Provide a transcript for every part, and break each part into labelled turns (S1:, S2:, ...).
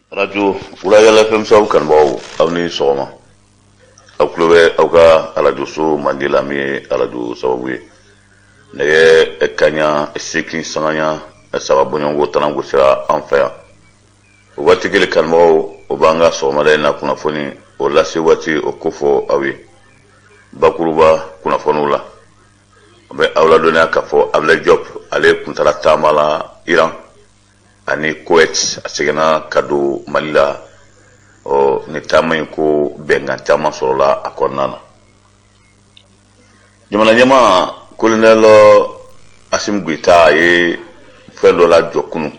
S1: Radio Urayala FM sabu kan bawo awni soma aklobe awka radio so mandila mi radio sabu ne ekanya sekin sanganya sababu nyongo tanango sira anfa wati gele kan bawo obanga soma da na kuna foni o lasi wati okufo awi bakuruba kuna fonula be awla dona kafo abla job ale kuntara tamala Iran ani Kuwait asigena kadu malila o ni tamay ko benga tama sorola akonana jamana nyama kolonelo asim guita ye felo la jokunu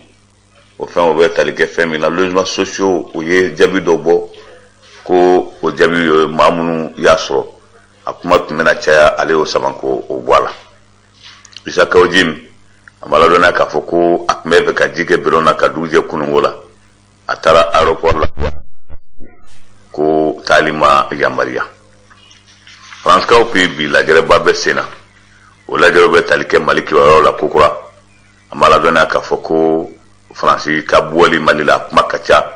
S1: o fen o betali ke femi na logements sociaux o ye jabi dobo ko o jabi mamunu yaso akuma tumena chaya ale o sabanko o bwala bisa kawjim amala dona ka foko akmebe ka jige birona ka duje kunungola atara aeroport la ko talima yamaria France ka opi bi la jere babe sena o la jere be talike maliki wa la kokura amala dona ka foko France ka boli malila makacha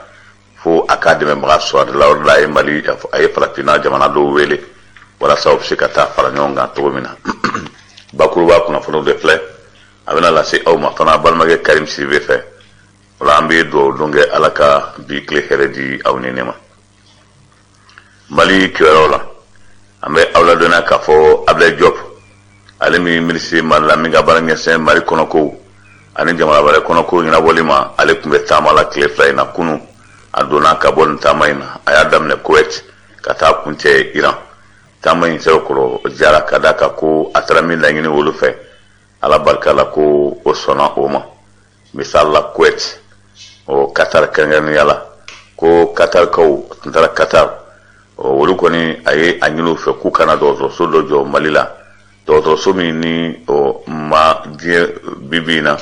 S1: fo academy mra so de la orla mali ay fratina jamana do wele wala sa opsi kata faranyonga to mina bakuruba kuna fono de fle abena la se o ma fana balmage Karim Sibe fe wala ambe do donge alaka bi kle heredi awnenema mali kirola ambe awla dona ka fo able job alemi ministre malla mi gabara ngesen mari konoko ani jamala bare konoko ina bolima ale kumbe tamala kle fe na kunu adona ka bon tamaina ayadam ne Kuwait kata kunte Iran tamain se ko jara kadaka ko atrami la ngini wolu fe ala barka la ko o sona oma misal la Kuwait o Qatar kangan yala ko Qatar ko tantara Qatar o wolu koni ay anyulu fe ku kana do so dojo malila do so ni o ma die bibina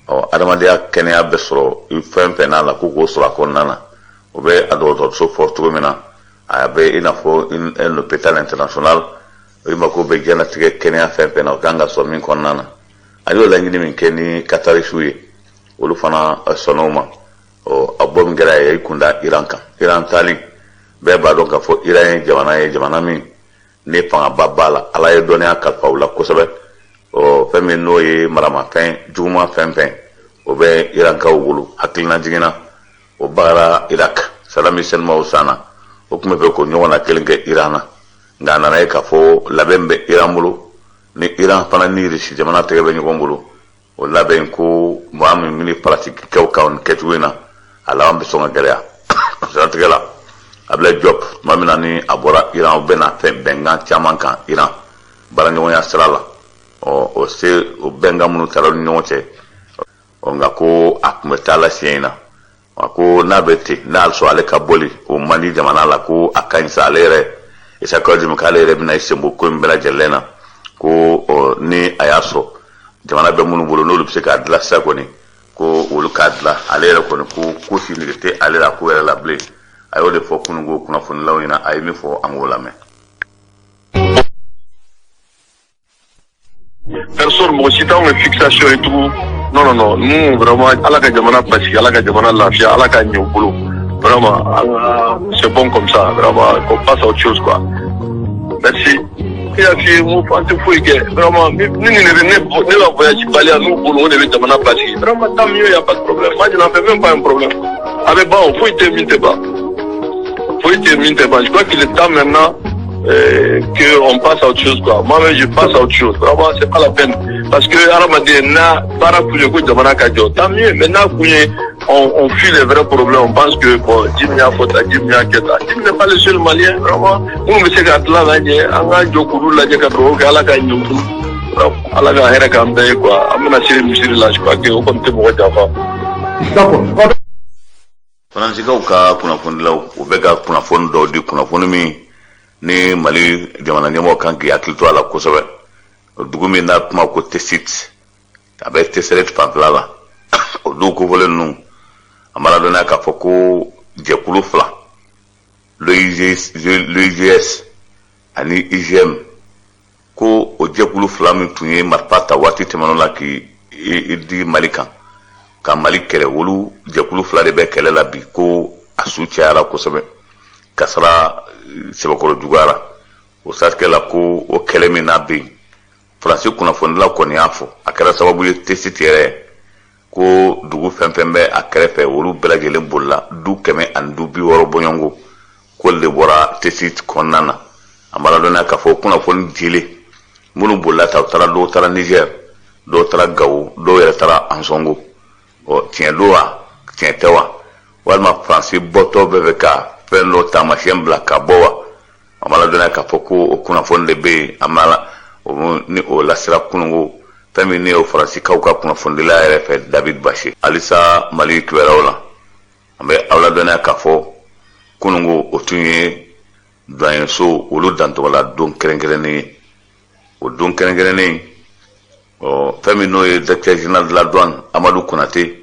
S1: o adamadia kenya besro il fempe na la ko so la konana o be ado so fortu mena abe inafo in l'hôpital international ima ko be jana tige kenya fempe na ganga so min konana ayo la ngini min keni Qatar shuye wolu fana sonoma o abom gara e kunda Iran tali be ba do ka fo Iran jamana min ne pa babala ala e doni aka paula ko sabe o femme no ye marama fen juma fempe o be Iran ka wulu hakilina jigina o bara Iraq salami sen mausana o kuma be ko nyona kelenge Irana ngana na ka fo labembe Iran bulu ni Iran fana ni rishi jamana tege be nyongolo o laben ko muami mini pratique kew kawn ketwina ala ambe songa garea santigala able job mamina ni abora Iran bena fe benga chamanka Iran baranyo ya srala o se o benga munu taro nyoche o ngako akmetala siena ko nabeti nal so ale kaboli o mani jamana la ko akansa alere isa ko jim kalere bina isembo ko mbela jelena ko ni ayaso jamana be munu bolo no lupse ka dla sakoni ko wolu kadla alere ko ko sinigete alera ko wala la ble ayo de fo kunungo kuna fon lawina ay mi fo angola me
S2: personne mo si dans une fixation et tout non nous vraiment ala ka jamana pasi ala ka jamana lafia ala ka nyobulu vraiment c'est bon comme ça vraiment qu'on passe à autre chose quoi merci et à qui vous pensez faut que vraiment ne va voyager parler à nous pour nous de jamana pasi vraiment tant mieux y a pas de problème moi je n'en fais même pas un problème avec bon faut y terminer je crois qu'il est temps maintenant que on passe à autre chose quoi. Moi-même je passe à autre chose. Vraiment c'est pas la peine parce que Aramade na para pour le coup de Manakajo. Tant mieux. Maintenant on fuit les vrais problèmes. On pense que bon Jimia Fota Jimia Keta. Jim n'est pas le seul Malien. Vraiment. Nous monsieur Gatla là, anga Jokuru là je kadro ala ka nyutu. Ala ka hera kambe quoi. Amena siri musiri là je crois que on compte pour Java.
S1: D'accord. Francisca uka kuna fundila ubega kuna fondo di kuna funumi ni mali jamana nyamo kanki yakilto ala kosabe dugumi na kuma ko tesit tabe teseret pamplala o du ko volen nu amala dona ka foko jekulu fla le IGS ani IGM ko o jekulu fla mi tunye marpata wati temanola ki idi malikan ka mali kele wolu jekulu fla de be kele la bi ko dusu cayara kosɛbɛ kasara sɛbɛkɔrɔ jugara o satikɛ la ko o kɛlɛ min n'a bɛ yen faransi kunnafonidila kɔni y'a fɔ a kɛra sababu ye tesiti yɛrɛ ko dugu fɛn fɛn bɛ a kɛrɛfɛ olu bɛɛ lajɛlen bolila du 160 bɔɲɔngo ko de bɔra tesiti kɔnɔna na a b'a ladɔnniya k'a fɔ kunnafoni dilen minnu bolila ta u taara dɔw taara Niger dɔw taara Gawo dɔw yɛrɛ taara Ansongo tiɲɛ don wa tiɲɛ tɛ wa walima faransi bɔtɔ bɛɛ bɛ ka fɛn dɔ taamasiyɛn bila ka bɔ wa a b'a ladɔnniya k'a fɔ ko o kunnafoni de bɛ yen a ma ni o lasira kunungo fɛn min ni o faransikaw ka kunnafonidila yɛrɛ fɛ David Bashir halisa Mali kibaruyaw la an bɛ aw ladɔnniya k'a fɔ kunungo o tun ye doyenso olu dantɔgɔla don kɛrɛnkɛrɛnnen ye o don kɛrɛnkɛrɛnnen fɛn min n'o ye directeur général de la douane Amadou Konate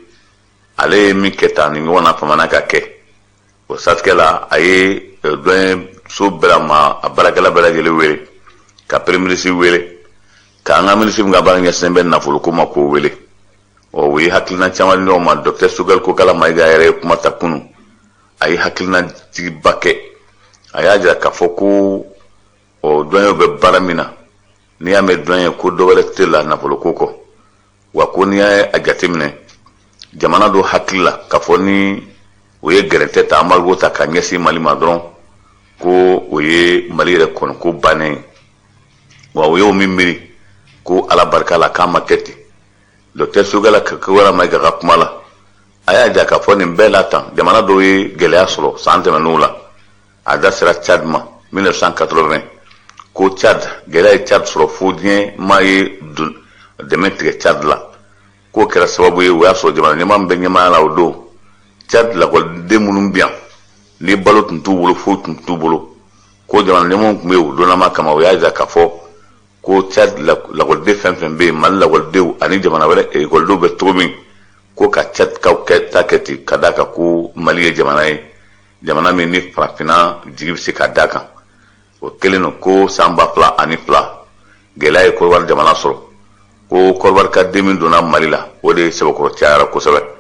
S1: ale ye min kɛ tan ni ɲɔgɔn na famana ka kɛ o satikɛ la a ye doyenso bɛɛ ma a baarakɛla bɛɛ lajɛlen wele ka premier ministre wele ka an ka ministre min ka baara ɲɛsinnen bɛ nafoloko ma k'o wele o ye hakilina caman di ɲɔgɔn ma docteur Sogɛl Kokala Mayiga yɛrɛ ye kuma ta kunu a ye hakilina jigiba kɛ a y'a jira k'a fɔ ko o doyen bɛ baara min na n'i y'a mɛn doyen ko dɔ wɛrɛ tɛ la nafoloko kɔ wa ko n'i y'a jateminɛ jamana dɔ hakili la k'a fɔ ni o ye gɛrɛntɛ ta embargo ta ka ɲɛsin Mali ma dɔrɔn ko o ye Mali yɛrɛ kɔni ko bannen ye wa o y'o min miiri ko ala barika la k'a ma kɛ ten docteur Sogɛl Kokala Mayiga ka kuma la a y'a jira k'a fɔ nin bɛɛ la tan jamana dɔw ye gɛlɛya sɔrɔ san tɛmɛnenw la a da sera Tchad ma 1980 ko Tchad gɛlɛya ye Tchad sɔrɔ fo diɲɛ maa ye dɛmɛ tigɛ Tchad la k'o kɛra sababu ye o y'a sɔrɔ jamana ɲɛmaa min bɛ ɲɛmaaya la o don Tchad lakɔliden minnu bɛ yan ni balo tun t'u bolo foyi tun t'u bolo ko jamana ɲɛmaaw tun bɛ yen o donnama kama o y'a jira k'a fɔ ko Tchad lakɔliden fɛn fɛn bɛ yen Mali lakɔlidenw ani jamana wɛrɛ ekɔlidenw bɛ cogo min ko ka Tchad kaw ta kɛ ten ka d'a kan ko Mali ye jamana ye jamana min ni farafinna jigi bɛ se ka d'a kan o kelen don ko san 2002 gɛlɛya ye Kɔdiwari jamana sɔrɔ ko Kɔdiwari ka den min donna Mali la o de sɛbɛkɔrɔ cayara kosɛbɛ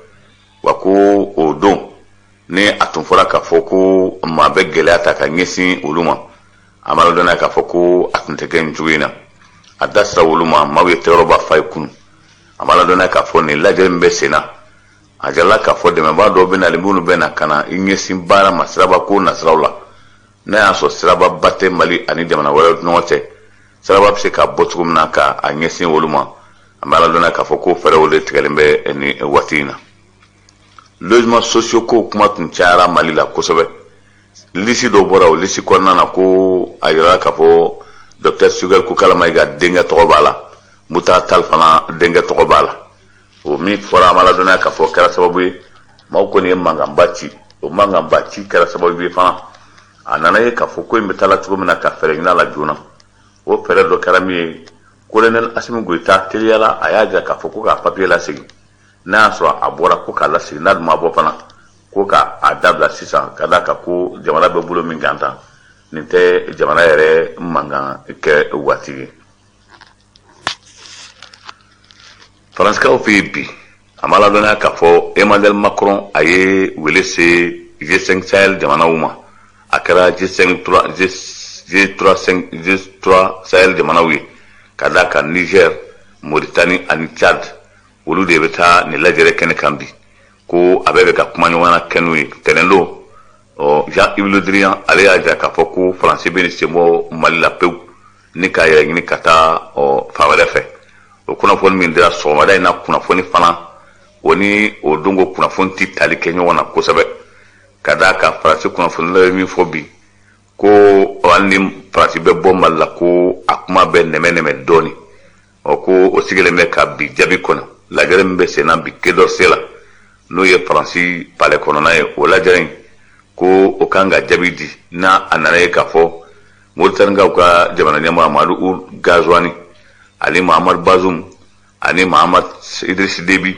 S1: wa ko o don ni a tun fɔra k'a fɔ ko maa bɛ gɛlɛya ta ka ɲɛsin olu ma a ma ladɔnniya k'a fɔ ko a tun tɛ kɛ nin cogo in na a da sera olu ma maaw ye tɛgɛrɛba fa ye kunu a ma ladɔnniya k'a fɔ nin lajɛli min bɛ sen na a jirala k'a fɔ dɛmɛbaa dɔw bɛ na minnu bɛ na ka na i ɲɛsin baara ma siraba ko nasiraw la n'a y'a sɔrɔ siraba ba tɛ Mali ani jamana wɛrɛw ɲɔgɔn cɛ siraba bɛ se ka bɔ cogo min na ka a ɲɛsin olu ma a ma ladɔnniya k'a fɔ ko fɛɛrɛw de tigɛlen bɛ nin waati in na logements sociaux ko kuma tun cayara Mali la kosɛbɛ lisi dɔ bɔra o lisi kɔnɔna na ko a jirala k'a fɔ docteur Sogɛl Kokala Mayiga denkɛ tɔgɔ b'a la Muta Tal fana denkɛ tɔgɔ b'a la o min fɔra a ma ladɔnniya k'a fɔ kɛra sababu ye maaw kɔni ye mankanba ci o mankanba ci kɛra sababu ye fana a nana ye k'a fɔ ko in bɛ taa la cogo min na ka fɛɛrɛ ɲini a la joona o fɛɛrɛ dɔ kɛra min ye colonel Asimi Goyita teliyala a y'a jira k'a fɔ ko k'a papier lasegin n'a y'a sɔrɔ a bɔra ko k'a lasegin n'a dun ma bɔ fana ko k'a dabila sisan ka d'a kan ko jamana bɛ bolo min kan tan nin tɛ jamana yɛrɛ mankan kɛ waati ye faransikɛw fɛ yen bi a ma ladɔnniya k'a fɔ Emmanuel Macron a ye wele se G5 Sahel jamanaw ma a kɛra G3 Sahel jamanaw ye ka d'a kan Niger Mauritanie ani Tchad olu de bɛ taa nin lajɛrɛ kɛnɛ kan bi ko a bɛɛ bɛ ka kuma ɲɔgɔn na kɛ n'u ye tɛnɛn don Jean-Yves Le Drian ale y'a jira k'a fɔ ko faransi bɛ nin sen bɔ Mali la pewu ni k'a yɛrɛ ɲini ka taa fan wɛrɛ fɛ o kunnafoni min dira sɔgɔmada in na kunnafoni fana o ni o don ko kunnafoni tɛ tali kɛ ɲɔgɔn na kosɛbɛ ka d'a kan faransi kunnafonilaw ye min fɔ bi ko hali ni faransi bɛ bɔ Mali la ko a kuma bɛ nɛmɛ dɔɔni ko o sigilen bɛ ka bi jaabi kɔnɔ lajɛrɛ min bɛ sen na bi Quai d'Orsay la n'o ye faransi palais kɔnɔna ye o lajɛrɛ in ko o kan ka jaabi di n'a a nana ye k'a fɔ Mauritanienkaw ka jamana ɲɛmaa Amadou Gazouani ani Mahamadu Bazoum ani Mahamadu Idriss Déby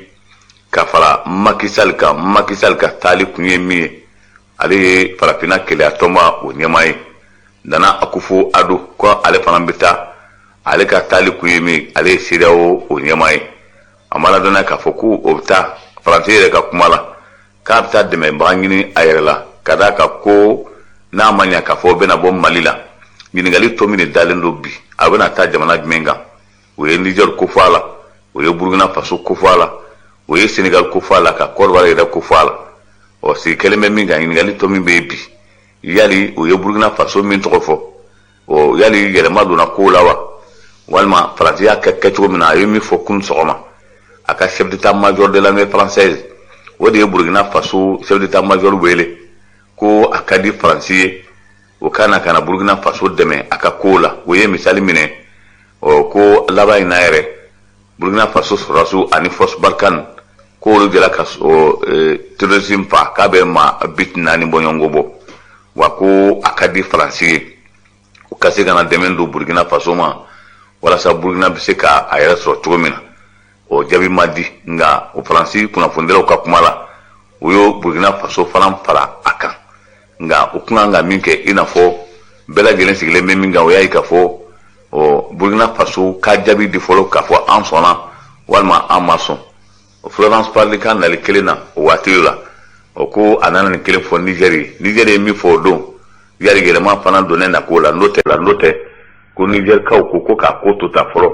S1: ka fara Macky Sall ka taali kun ye min ye ale ye farafinna kɛlɛyatɔma o ɲɛmaa ye Nana Akufo-Addo ko ale fana bɛ taa ale ka taali kun ye min ale ye CEDEAO o ɲɛmaa ye a ma ladɔnniya k'a fɔ ko o bɛ taa faransi yɛrɛ ka kuma la k'a bɛ taa dɛmɛbaga ɲini a yɛrɛ la kadaka ko na manya ka fo bena bom malila ɲininkali to min dalen do bi a bena taa jamana jumɛn kan o ye Niger ko fɔ a la o ye Burkina Faso ko fɔ a la o ye Senegal ko fɔ a la ka Côte d'Ivoire yɛrɛ ko fɔ a la o sigi kelen bɛ min kan ɲininkali to min bɛ bi yali o ye Burkina Faso min tɔgɔ fɔ o yali yɛlɛma donna ko la wa walima Faransi y'a kɛ cogo min na a ye min fɔ kun sɔgɔma a ka chef d'état-major de l'armée française o de ye Burkina Faso chef d'état-major wele ko a ka di Faransi ye o kana Burkina Faso dɛmɛ a ka ko la o ye misali minɛ ko laban in na yɛrɛ Burkina Faso sɔrɔdasiw ani force Barkhane ko olu jɛra ka terrorisme fa k'a bɛ maa bi 4 bɔ ɲɔgɔn bɔ wa ko a ka di Faransi ye o ka se ka na dɛmɛ don Burkina Faso ma walasa Burkina bɛ se ka a yɛrɛ sɔrɔ cogo min na o jaabi ma di nka o Faransi kunnafonidilaw ka kuma la o ye Burkina Faso fana fara a kan nka o kun kan ka min kɛ i n'a fɔ bɛɛ lajɛlen sigilen bɛ min kan o y'a ye k'a fɔ Burkina Faso ka jaabi di fɔlɔ k'a fɔ an sɔnna walima an ma sɔn Florence Parly ka nali kelen na o waati la o ko a nana nin kelen fɔ Niger ye min fɔ o don yari yɛlɛma fana donnen na ko la n'o tɛ ko Niger kaw ko k'a ko to ta fɔlɔ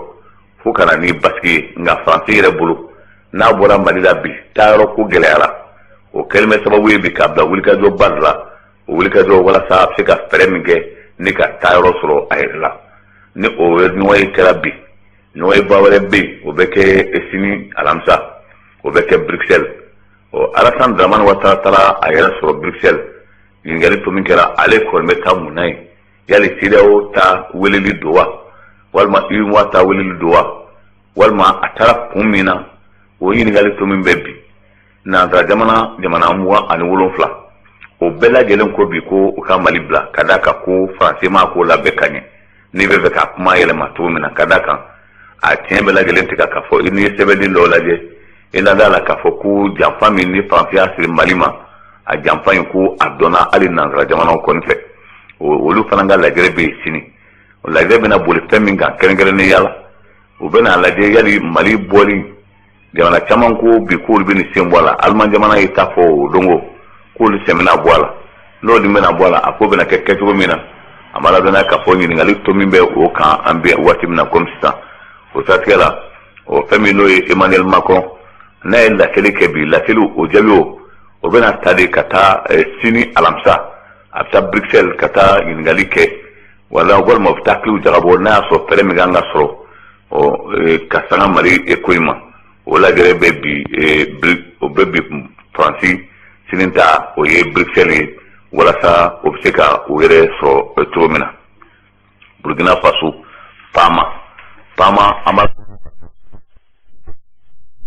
S1: fo ka na ni basigi ye nka Faransi yɛrɛ bolo n'a bɔra Mali la bi taayɔrɔ ko gɛlɛyara o kɛlen bɛ sababu ye bi k'a bila wulikajɔ ba la o wulikajɔ walasa a bɛ se ka fɛɛrɛ min kɛ ni ka taayɔrɔ sɔrɔ a yɛrɛ la ni o ɲɔgɔn ye kɛra bi ɲɔgɔn ye ba wɛrɛ bɛ yen o bɛ kɛ sini alamisa o bɛ kɛ Bruxelles Alassane Dramane Ouattara taara a yɛrɛ sɔrɔ Bruxelles ɲininkali to min kɛra ale kɔni bɛ taa mun na ye yali CEDEAO ta weleli don wa walima UEMOA ta weleli don wa walima a taara kun min na o ɲininkali to min bɛ bi nanzara jamana 27 o bɛɛ lajɛlen ko bi ko u ka Mali bila ka da kan ko Faransi ma ko labɛn ka ɲɛ n'i bɛ fɛ ka kuma yɛlɛma cogo min na ka da kan a tiɲɛ bɛɛ lajɛlen tigɛ k'a fɔ n'i ye sɛbɛnden dɔw lajɛ i lada la k'a fɔ ko janfa min ni Faransi y'a siri Mali ma a janfa in ko a dɔnna hali nanzara jamanaw kɔni fɛ olu fana ka lajɛrɛ bɛ yen sini o lajɛrɛ bɛna boli fɛn min kan kɛrɛnkɛrɛnnenya la u bɛna lajɛ yali Mali bɔli jamana caman ko bi k'olu bɛ nin sen bɔ a la Alman jamana ye ta fɔ o dongo k'olu sɛmɛna bɔ a la n'o dun bɛna bɔ a la a ko bɛna kɛ kɛcogo min na a ma ladɔnniya k'a fɔ ɲininkali to min bɛ o kan an bɛ waati min na komi sisan o siratigɛ la o fɛn min n'o ye Emmanuel Macron n'a ye laseli kɛ bi laseli o jaabi o bɛna ta de ka taa sini alamisa a bɛ taa Bruxelles ka taa ɲininkali kɛ walima u bɛ taa kiliw jagabɔ n'a y'a sɔrɔ fɛɛrɛ min kan ka sɔrɔ ka sanga Mali ko in ma o lajɛrɛ bɛ bi o bɛ bi Faransi sini ta o ye Bruxelles ye walasa o bɛ se ka o yɛrɛ sɔrɔ cogo min na Burkina Faso Pama an b'a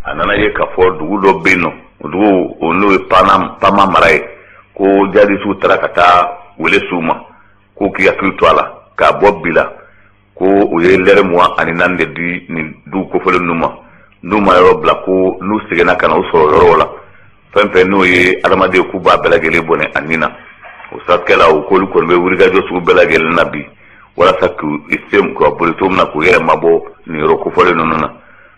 S1: a nana ye k'a fɔ dugu dɔ bɛ yen nɔ o dugu n'o ye Pama mara ye ko jadisiw taara ka taa wele s'u ma ko k'i hakili to a la k'a bɔ bi la ko o ye lɛrɛ 24 de di nin dugu kofɔlen ninnu ma n'u ma yɔrɔ bila ko n'u seginna ka na u sɔrɔ yɔrɔ la fɛn fɛn n'o ye adamaden k'u b'a bɛɛ lajɛlen bɔnɛ a nin na o siratigɛ la o k'olu kɔni bɛ wulikajɔ sugu bɛɛ lajɛlen na bi walasa k'u boli cogo min na k'u yɛrɛ mabɔ nin yɔrɔ kofɔlen ninnu na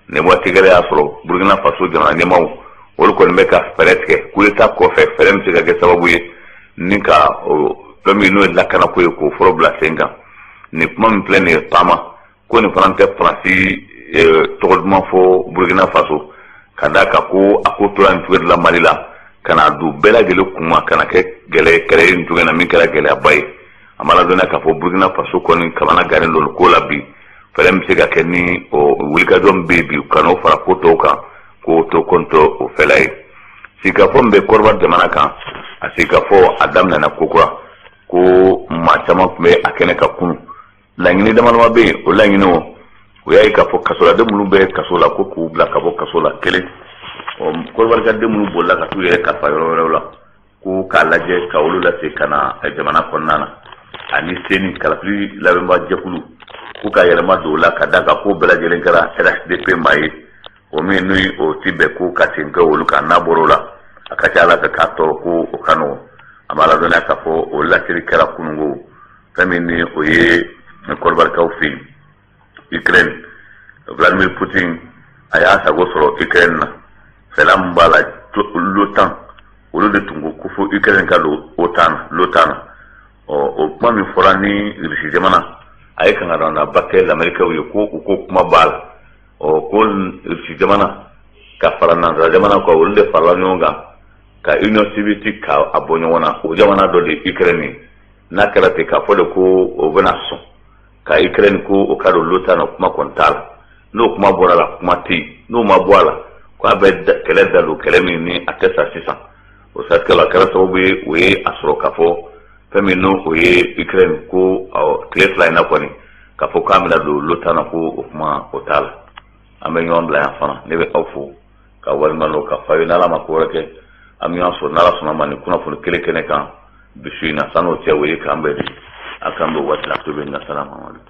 S1: nin waati gɛlɛ y'a sɔrɔ Burkina Faso jamana ɲɛmaaw olu kɔni bɛ ka fɛɛrɛ tigɛ coup d'état kɔfɛ fɛɛrɛ bɛ se ka kɛ sababu ye ni ka fɛn min n'o ye lakanako ye k'o fɔlɔ bila sen kan nin kuma min filɛ nin ye Pama ko nin fana tɛ Faransi tɔgɔ duman fɔ Burkina Faso ka da kan ko a ko tora nin cogo de la Mali la ka na don bɛɛ lajɛlen kun ma ka na kɛ gɛlɛya kɛrɛ nin cogo na min kɛra gɛlɛyaba ye a ma ladɔnniya k'a fɔ Burkina Faso kɔni kamana gannen don ko la bi fɛɛrɛ bɛ se ka kɛ ni wulikajɔ min bɛ yen bi u ka n'o fara ko tɔw kan k'o to kɔntɔ o fɛla ye sigikafɔ min bɛ Côte d'Ivoire jamana kan a sigikafɔ a daminɛna ko kura ko maa caman tun bɛ a kɛnɛ ka kunu laɲini damadama bɛ yen o laɲiniw o y'a ye k'a fɔ kasoladen minnu bɛ kaso la ko k'u bila ka bɔ kaso la kelen Côte d'Ivoire ka den minnu bolila ka t'u yɛrɛ kalifa yɔrɔ wɛrɛw la ko k'a lajɛ ka olu lase ka na jamana kɔnɔna na ani seni kalafili labɛnba jɛkulu k'u ka yɛlɛma don o la ka da kan ko bɛɛ lajɛlen kɛra RHDP maa ye o min n'o o ti bɛn ko ka segin kɛ olu kan n'a bɔra o la a ka ca Ala fɛ k'a tɔɔrɔ ko o ka nɔgɔn a ma ladɔnniya k'a fɔ o laseli kɛra kununko fɛn min ni o ye Côte d'Ivoirekaw fɛ yen Ukraine Vladimir Poutine a y'a sago sɔrɔ Ukraine na fɛla min b'a la l'OTAN olu de tungu kufu Ukraine ka do l'OTAN o kuma min fɔra ni Russie jamana a ye kanga na bakɛ l'Amérique ye ko kuma b'a la ko Russie jamana ka fara nanzara jamana ko olu de farala ɲɔgɔn kan ka Union soviétique ka a bɔ ɲɔgɔn na o jamana dɔ de Ukraine n'a kɛra ten k'a fɔ de ko o bɛna sɔn ka Ukraine ko o ka don l'OTAN kuma kɔni t'a la n'o kuma bɔra la kuma tɛ yen n'o ma bɔ a la ko a bɛ kɛlɛ da don kɛlɛ min ni a tɛ sa sisan o satikɛla kɛra sababu ye o ye a sɔrɔ k'a fɔ fɛn min n'o o ye Ukraine ko tile fila in na kɔni k'a fɔ k'a bɛna don l'OTAN ko o kuma o t'a la an bɛ ɲɔgɔn bila yan fana ne bɛ aw fo ka walimadɔ ka fa ye n'Ala ma ko wɛrɛ kɛ an bɛ ɲɔgɔn sɔrɔ n'Ala sɔnna ma nin kunnafoni kelen kɛnɛ kan bisu in na san'o cɛ o ye k'an bɛɛ di a k'an bɛ waati la to bɛ na sala Mamadu